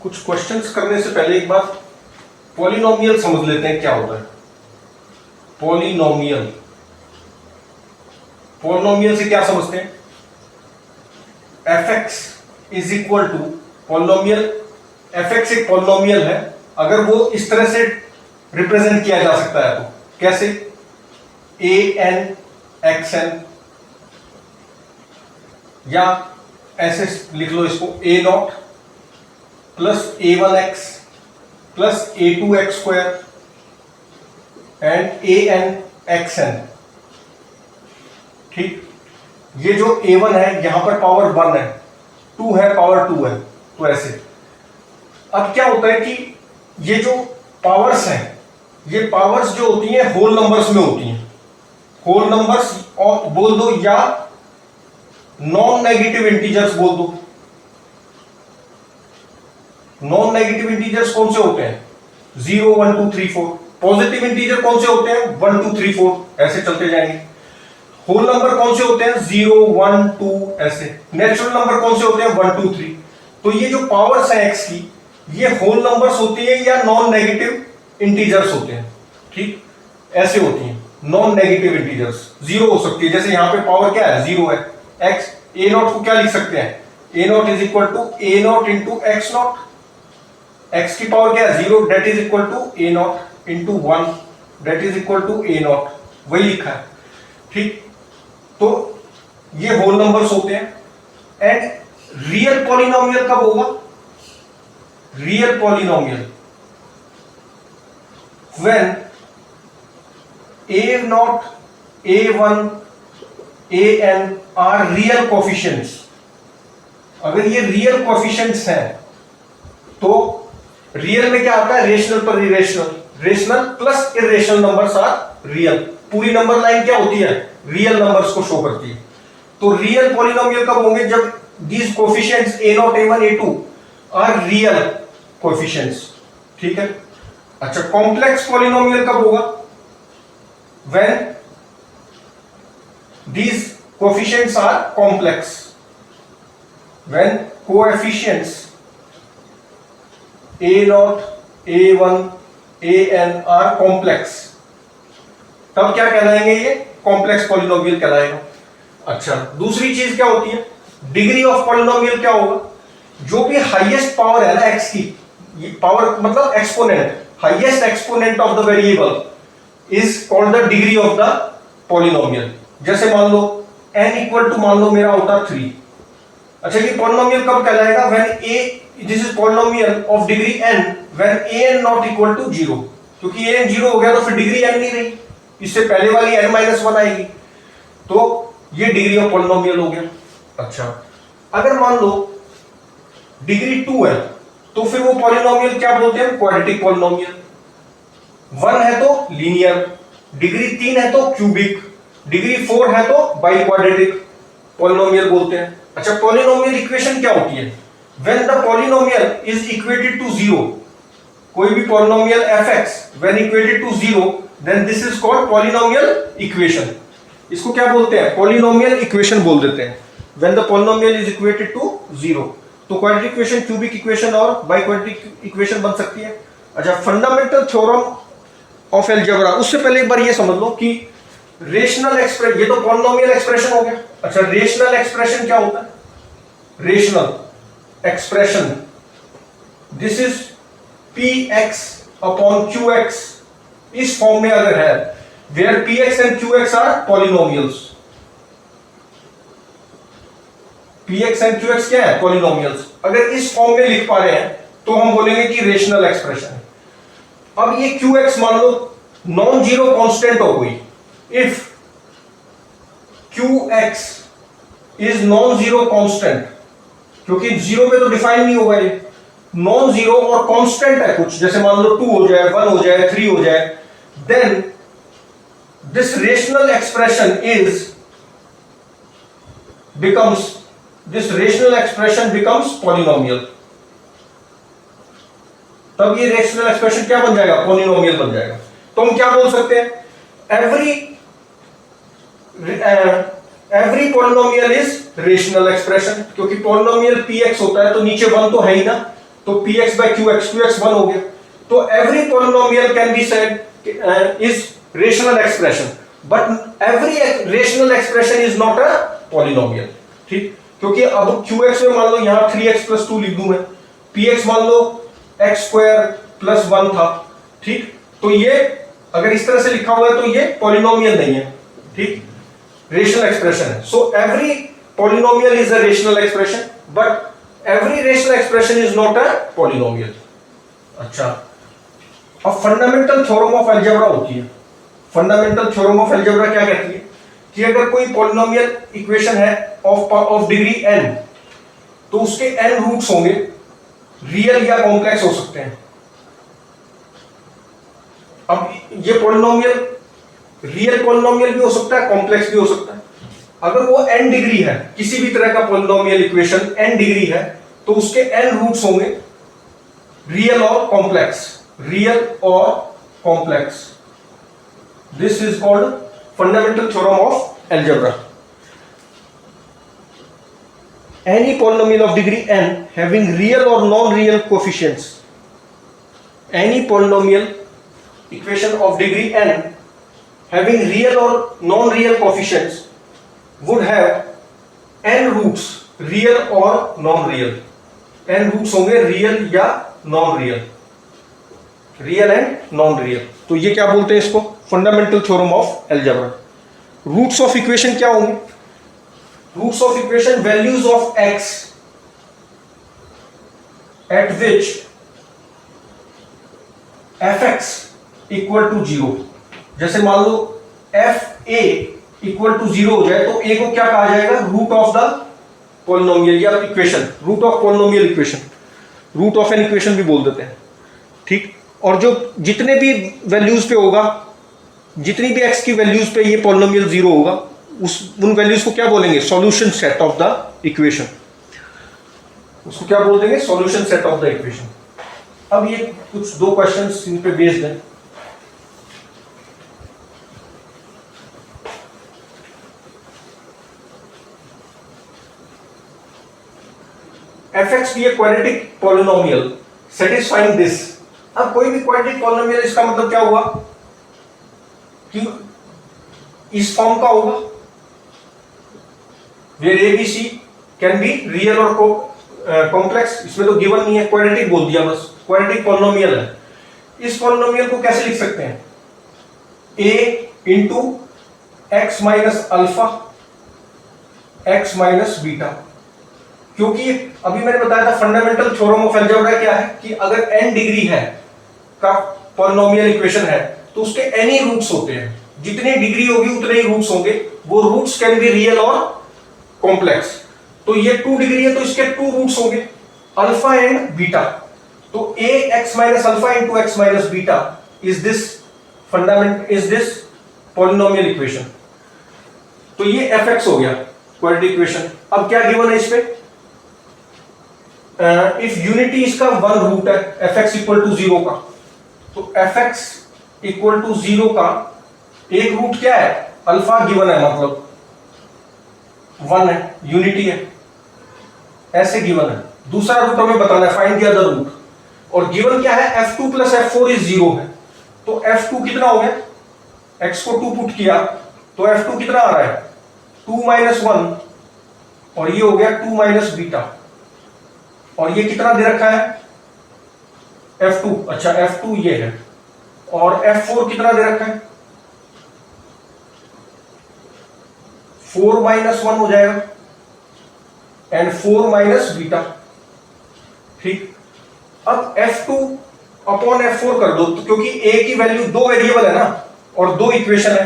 कुछ क्वेश्चंस करने से पहले एक बार पॉलिनोमियल समझ लेते हैं क्या होता है। पॉलिनोमियल, पॉलिनोमियल से क्या समझते हैं? fx is equal to polynomial, fx एक पॉलिनोमियल है अगर वो इस तरह से रिप्रेजेंट किया जा सकता है तो कैसे? an xn, या ऐसे लिख लो इसको a0 plus a1x plus a2x square and an xn। ठीक, ये जो a1 है यहां पर पावर 1 है, 2 है पावर 2 है, तो ऐसे। अब क्या होता है कि ये जो पावर्स हैं, ये पावर्स जो होती हैं होल नंबर्स में होती हैं। होल नंबर्स और बोल दो या नॉन नेगेटिव इंटीजर्स बोल दो। नॉन नेगेटिव इंटीजर्स कौन से होते हैं? 0 1 2 3 4। पॉजिटिव इंटीजर कौन से होते हैं? 1 2 3 4, ऐसे चलते जाएंगे। होल नंबर कौन से होते हैं? 0 1 2 ऐसे। नेचुरल नंबर कौन से होते हैं? 1 2 3। तो ये जो पावर्स है एक्स की, ये होल नंबर्स होती है या नॉन नेगेटिव इंटीजर्स होते हैं। ठीक, ऐसे होती हैं नॉन नेगेटिव इंटीजर्स। 0 हो सकती है, जैसे यहां पे पावर क्या है? 0 है। एक्स a0 को क्या लिख सकते हैं? a0 is equal to a0 into x naught. X की पावर क्या है? 0, that is equal to a0 into 1, that is equal to a0, वही लिखा है। ठीक, तो ये होल नंबर्स होते हैं। एंड रियल पॉलिनोमियल कब होगा? Real polynomial when a0 a1 an are real coefficients. अगर ये रियल कोफिशिएंट्स हैं तो रियल में क्या आता है? रेशनल पर irrational, rational plus irrational numbers are real. पूरी नंबर लाइन क्या होती है? रियल नंबर्स को शो करती है। तो रियल पॉलिनोमियल कब होंगे? जब these coefficients a0 a1 a2 are real coefficients. ठीक है। अच्छा, कॉम्प्लेक्स पॉलिनोमियल कब होगा? When these coefficients are complex, when coefficients a0 a1 an are complex, तब क्या कहलाएंगे? ये कॉम्प्लेक्स पॉलिनोमियल कहलाएगा। अच्छा, दूसरी चीज क्या होती है? डिग्री ऑफ पॉलिनोमियल क्या होगा? जो भी हाईएस्ट पावर है ना एक्स की, पावर मतलब exponent, highest exponent of the variable is called the degree of the polynomial. जैसे मान लो n इक्वल टू, मान लो मेरा होता 3। अच्छा, ये पॉलिनोमियल कब कहलाएगा? When a, this is polynomial of degree n when an not equal to 0। क्योंकि an 0 हो गया तो फिर डिग्री n नहीं रही, इससे पहले वाली n-1 आएगी, तो ये डिग्री ऑफ पॉलिनोमियल हो गया। अच्छा, अगर मान लो डिग्री 2 है तो फिर वो पॉलिनोमियल क्या बोलते हैं? Quadratic polynomial. 1 है तो लीनियर, डिग्री 3 है तो क्यूबिक, डिग्री 4 है तो बाई क्वाड्रेटिक पॉलिनोमियल बोलते हैं। अच्छा, पॉलिनोमियल इक्वेशन क्या होती है? When the polynomial is equated to 0, कोई भी polynomial fx when equated to 0, then this is called polynomial equation. इसको क्या बोलते हैं? पॉलिनोमियल इक्वेशन बोल देते हैं, when the polynomial is equated to 0। तो क्वाड्रेटिक इक्वेशन, क्यूबिक इक्वेशन और बाई क्वाड्रेटिक इक्वेशन बन सकती है। अच्छा, फंडामेंटल थ्योरम ऑफ अलजेब्रा, उससे पहले एक बार ये समझ लो कि रेशनल एक्सप्रेशन, ये तो पॉलिनोमियल एक्सप्रेशन हो गया। अच्छा, रेशनल एक्सप्रेशन क्या होता है? Rational expression, this is px upon qx, इस फॉर्म में अगर है, where px and qx are polynomials. px and qx क्या है? पॉलिनोमियल्स। अगर इस फॉर्म में लिख पा रहे हैं तो हम बोलेंगे कि रेशनल एक्सप्रेशन है। अब ये qx मान लो नॉन जीरो कांस्टेंट हो गई। If qx is non-zero constant, क्योंकि जीरो पे तो डिफाइन नहीं होगा, ये नॉन जीरो और कांस्टेंट है कुछ, जैसे मान लो 2 हो जाए, 1 हो जाए, 3 हो जाए, then this rational expression becomes polynomial. तब ये रेशनल एक्सप्रेशन क्या बन जाएगा? पॉलिनोमियल बन जाएगा। तो हम क्या बोल सकते हैं? Every polynomial is rational expression, क्योंकि पॉलिनोमियल px होता है तो नीचे 1 तो है ही ना, तो px by qx, qx 1 हो गया। तो every polynomial can be said is rational expression, but every rational expression is not a polynomial। ठीक, क्योंकि अब qx में मान लो यहां 3x plus 2 लिख दूं मैं, px मान लो x square plus 1 था। ठीक, तो ये अगर इस तरह से लिखा हुआ है तो ये पॉलिनोमियल नहीं है। ठीक, रेशनल एक्सप्रेशन है। So every polynomial is a rational expression, but every rational expression is not a polynomial. अच्छा, अब फंडामेंटल थ्योरम ऑफ अलजेब्रा होती है। फंडामेंटल थ्योरम ऑफ अलजेब्रा क्या कहती है कि अगर कोई पॉलिनोमियल इक्वेशन है ऑफ डिग्री n, तो उसके n रूट्स होंगे, रियल या कॉम्प्लेक्स हो सकते हैं। अब ये पॉलिनोमियल रियल पॉलिनोमियल भी हो सकता है, कॉम्प्लेक्स भी हो सकता है। अगर वो n डिग्री है, किसी भी तरह का पॉलिनोमियल इक्वेशन n डिग्री है, तो उसके n रूट्स होंगे रियल और कॉम्प्लेक्स, रियल और complex. This is called fundamental theorem of algebra. Any polynomial of degree n having real or non-real coefficients, any polynomial equation of degree n having real or non-real coefficients would have n roots, real or non-real। n roots होंगे real या non-real, real and non-real। तो ये क्या बोलते हैं इसको? Fundamental theorem of algebra. Roots of equation क्या होंगे? Roots of equation values of x at which fx equal to 0। जैसे मान लो एफ ए इक्वल टू 0 हो जाए तो ए को क्या कहा जाएगा? रूट ऑफ द पॉलिनोमियल या equation, root of polynomial equation, root of an equation भी बोल देते हैं। ठीक, और जो जितने भी वैल्यूज पे होगा, जितनी भी एक्स की वैल्यूज पे ये पॉलिनोमियल 0 होगा, उन वैल्यूज को क्या बोलेंगे? Solution set of the equation. उसको क्या बोल देंगे? Solution set of the equation. अब ये कुछ दो क्वेश्चंस इन पे बेस्ड हैं। fx be a quadratic polynomial satisfying this। अब कोई भी क्वाड्रेटिक पॉलिनोमियल, इसका मतलब क्या हुआ कि इस फॉर्म का होगा, where a b c can be real और कॉम्प्लेक्स। इसमें तो गिवन नहीं है, क्वाड्रेटिक बोल दिया बस, क्वाड्रेटिक पॉलिनोमियल है। इस पॉलिनोमियल को कैसे लिख सकते हैं? a into x minus alpha x minus beta. क्योंकि अभी मैंने बताया था फंडामेंटल थ्योरम ऑफ अलजेब्रा क्या है कि अगर n डिग्री है का पॉलिनोमियल इक्वेशन है तो उसके n ही रूट्स होते हैं। जितनी डिग्री होगी उतने ही रूट्स होंगे। वो रूट्स कैन बी रियल और कॉम्प्लेक्स। तो ये 2 डिग्री है तो इसके 2 रूट्स होंगे, अल्फा एंड बीटा। तो a x minus alpha into x minus beta is this polynomial equation. तो ये fx हो गया क्वाड्रेटिक इक्वेशन। अब क्या गिवन है इस पे? इफ यूनिटी इसका 1 रूट है fx इक्वल टू 0 का, तो fx इक्वल टू 0 का एक रूट क्या है? अल्फा गिवन है, मतलब 1 है, यूनिटी है, ऐसे गिवन है। दूसरा रूट हमें बताना है, फाइंड द अदर रूट। और गिवन क्या है? f2 प्लस f4 इज 0 है। तो f2 कितना हो गया? x को 2 पुट किया तो f2 कितना आ रहा है? 2 माइनस 1, और ये हो गया 2 माइनस बीटा। और ये कितना दे रखा है? f2। अच्छा, f2 ये है, और f4 कितना दे रखा है? 4 माइनस 1 हो जाएगा, एंड 4 माइनस बीटा। ठीक, अब f2 अपॉन f4 कर दो, तो क्योंकि a की वैल्यू 2 वेरिएबल है ना और 2 इक्वेशन है,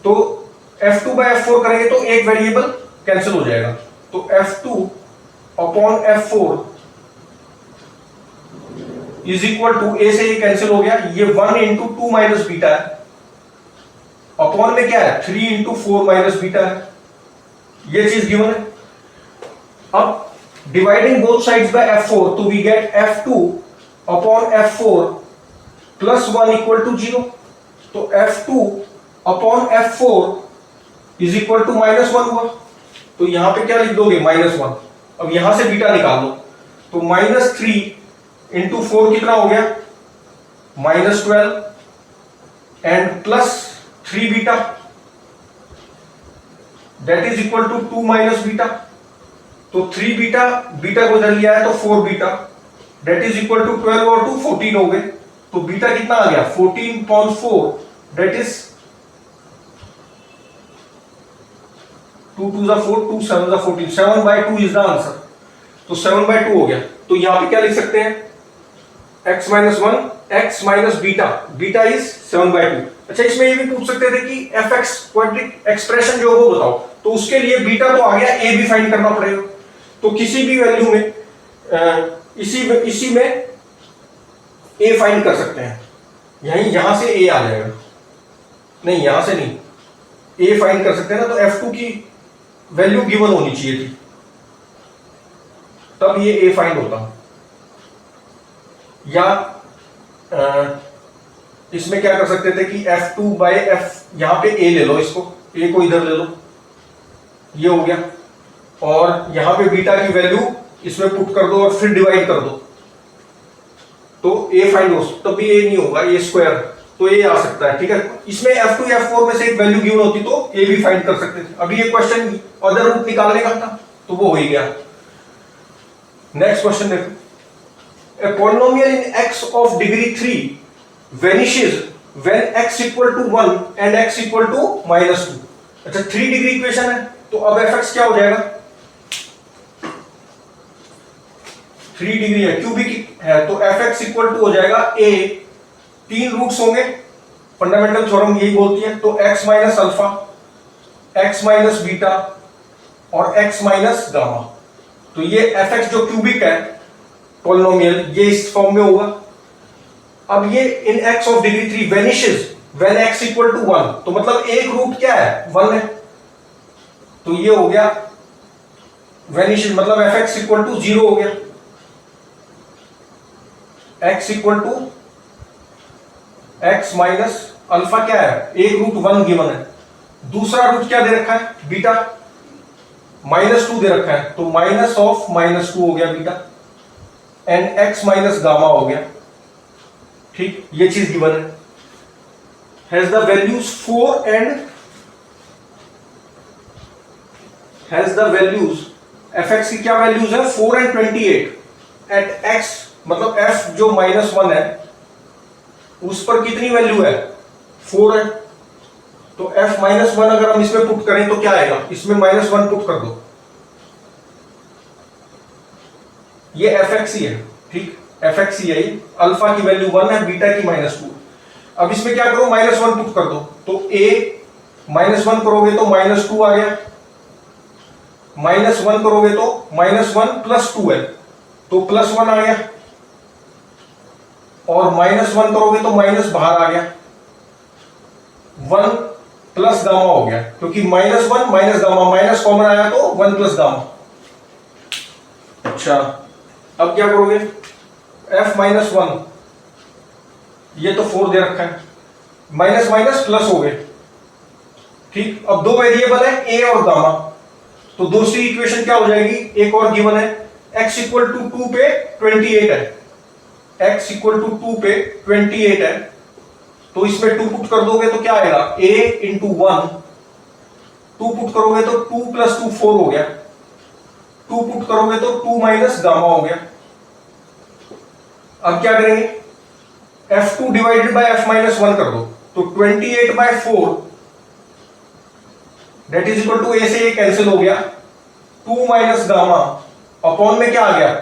तो f2 बाय f4 करेंगे तो एक वेरिएबल कैंसिल हो जाएगा। तो f2 upon f4 is equal to, a से ये कैंसिल हो गया, ये 1 इंटू 2 माइनस बीटा है, अपॉन में क्या है? 3 इंटू 4 माइनस बीटा है। ये चीज गिवन है। अब dividing both sides by f4, तो we get f2 upon f4 plus 1 equal to 0। तो f2 upon f4 is equal to minus 1 हुआ। तो यहां पे क्या लिख दोगे? माइनस 1। अब यहां से बीटा निकाल लो, तो -3 इंटू 4 कितना हो गया, -12 and +3 beta that is equal to 2 minus beta. तो 3 बीटा, बीटा को इधर लिया है तो 4 beta that is equal to 12 और 2 14 हो गए। तो बीटा कितना आ गया 14.4 दैट इज 2 2 जा 4 2 7 जा 14 7/2 इज द आंसर। तो 7/2 हो गया। तो यहां पे क्या लिख सकते हैं x minus 1 x minus beta, beta is 7/2। अच्छा इसमें ये भी पूछ सकते थे कि fx क्वाड्रेटिक एक्सप्रेशन जो वो बताओ, तो उसके लिए बीटा तो आ गया, a भी फाइंड करना पड़ेगा। तो किसी भी वैल्यू में इसी में a फाइंड कर सकते हैं, यहां से a आ जाएगा, नहीं यहां से नहीं, a फाइंड कर सकते हैं ना। तो f2 की वैल्यू गिवन होनी चाहिए थी, तब ये a फाइंड होता। या इसमें क्या कर सकते थे कि f2/f, यहां पे a ले लो, इसको a को इधर ले लो, ये हो गया, और यहां पे बीटा की वैल्यू इसमें पुट कर दो और फिर डिवाइड कर दो, तो a फाइंड हो, तब भी a नहीं होगा, a², तो a आ सकता है। ठीक है, इसमें f2 या f4 में से एक वैल्यू गिवन होती तो a भी फाइंड कर सकते थे। अभी ये क्वेश्चन अदर रूट निकालने का था तो वो हो ही गया। नेक्स्ट क्वेश्चन देखो, a polynomial in x of degree 3 vanishes when x equal to 1 and x equal to -2। अच्छा 3 डिग्री इक्वेशन है, तो अब fx क्या हो जाएगा, 3 डिग्री है, क्यूबिक है, तो fx इक्वल टू हो जाएगा a, 3 रूट्स होंगे, फंडामेंटल थ्योरम यही बोलती है, तो x minus alpha, x minus beta और x माइनस गामा। तो ये fx जो क्यूबिक है पॉलिनोमियल, ये इस फॉर्म में होगा। अब ये in x of degree 3 vanishes when x equal to 1, तो मतलब एक रूट क्या है 1 है, तो ये हो गया वेनिशेस, मतलब fx इक्वल टू 0 हो गया, x equal to x minus alpha क्या है, एक रूट 1 गिवन है, दूसरा रूट क्या दे रखा है बीटा, -2 दे रखा है, तो माइनस ऑफ -2 हो गया beta, and x minus gamma हो गया। ठीक, ये चीज गिवन है। Has the values 4 and has the values, fx की क्या वैल्यूज है 4 एंड 28 एट x, मतलब f जो -1 है उस पर कितनी वैल्यू है 4 है, तो f -1 अगर हम इसमें पुट करें तो क्या आएगा, इसमें -1 पुट कर दो, ये fx ही है। ठीक, fx ही है, ये अल्फा की वैल्यू 1 है, बीटा की -2। अब इसमें क्या करो -1 पुट कर दो, तो a -1 करोगे तो -2 आ गया, -1 करोगे तो -1 प्लस 2 है, तो +1 आ गया, और -1 करोगे तो माइनस बाहर आ गया, 1 प्लस गामा हो गया, क्योंकि -1 माइनस गामा, माइनस कॉमन आया तो 1 प्लस गामा। अच्छा अब क्या करोगे, f -1, ये तो 4 दे रखा है, माइनस माइनस प्लस हो गए। ठीक, अब दो वेरिएबल है a और गामा, तो दूसरी इक्वेशन क्या हो जाएगी, एक और गिवन है x इक्वल टू 2 पे 28 है, x इक्वल टू 2 पे 28 है, तो इसमें 2 पुट कर दोगे तो क्या आएगा a इंटू 1, 2 पुट करोगे तो 2 प्लस 2 4 हो गया, 2 पुट करोगे तो 2 माइनस गामा हो गया। अब क्या करेंगे, f2 divided by f minus 1 कर दो, तो 28/4 that is equal to a से ये कैंसिल हो गया, 2 माइनस गामा अपॉन में क्या आ गया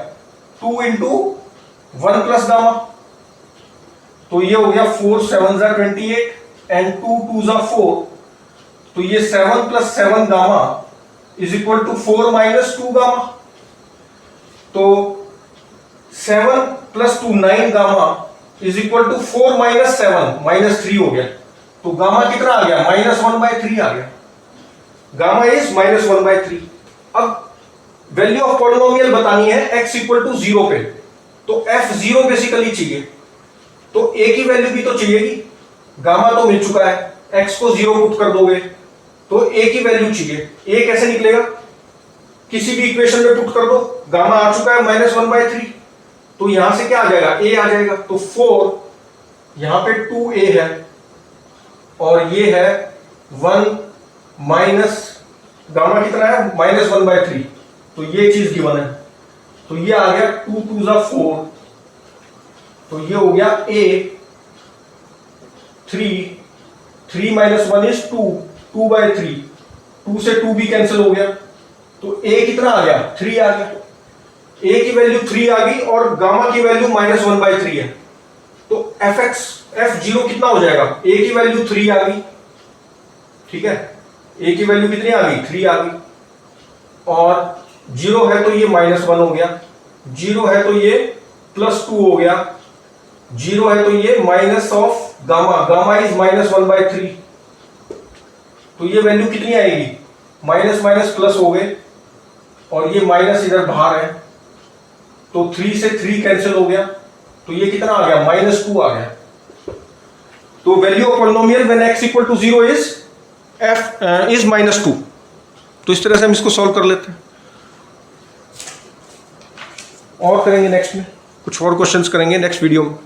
2 इंटू 1 प्लस गामा, तो ये हो गया 4 7 जा 28 एंड 2 2 जा 4, तो ये 7 plus 7 gamma is equal to 4 minus 2 gamma, तो 7 plus 2 9 gamma is equal to 4 minus 7 -3 हो गया, तो गामा कितना आ गया -1/3 आ गया, गामा इज -1/3। अब वैल्यू ऑफ पॉलिनोमियल बतानी है x इक्वल टू 0 पे, तो f0 बेसिकली चाहिए, तो a की वैल्यू भी तो चाहिएगी, गामा तो मिल चुका है, x को 0 पुट कर दोगे तो a की वैल्यू चाहिए, a कैसे निकलेगा, किसी भी इक्वेशन में पुट कर दो, गामा आ चुका है -1/3, तो यहां से क्या आ जाएगा, a आ जाएगा। तो 4, यहां पे 2a है और ये है 1 माइनस गामा कितना है -1/3, तो ये चीज गिवन है। तो ये आ गया 2 2 जा 4, तो ये हो गया a 3 माइनस 1 इज 2/3, 2 से 2 भी कैंसिल हो गया, तो a कितना आ गया 3 आ गया। a की वैल्यू 3 आ गई और गामा की वैल्यू -1/3 है, तो f0 कितना हो जाएगा, a की वैल्यू 3 आ गई, ठीक है, a की वैल्यू कितनी आ गई 3 आ गई, और 0 है तो ये -1 हो गया, 0 है तो ये +2 हो गया, 0 है तो ये माइनस ऑफ गामा इज -1/3, तो ये वैल्यू कितनी आएगी, माइनस माइनस प्लस हो गए और ये माइनस इधर बाहर है, तो 3 से 3 कैंसिल हो गया, तो ये कितना आ गया -2 आ गया। तो value of polynomial when x equal to 0 is -2। तो इस तरह से हम इसको सॉल्व कर लेते हैं, और करेंगे नेक्स्ट में, कुछ और क्वेश्चंस करेंगे नेक्स्ट वीडियो में।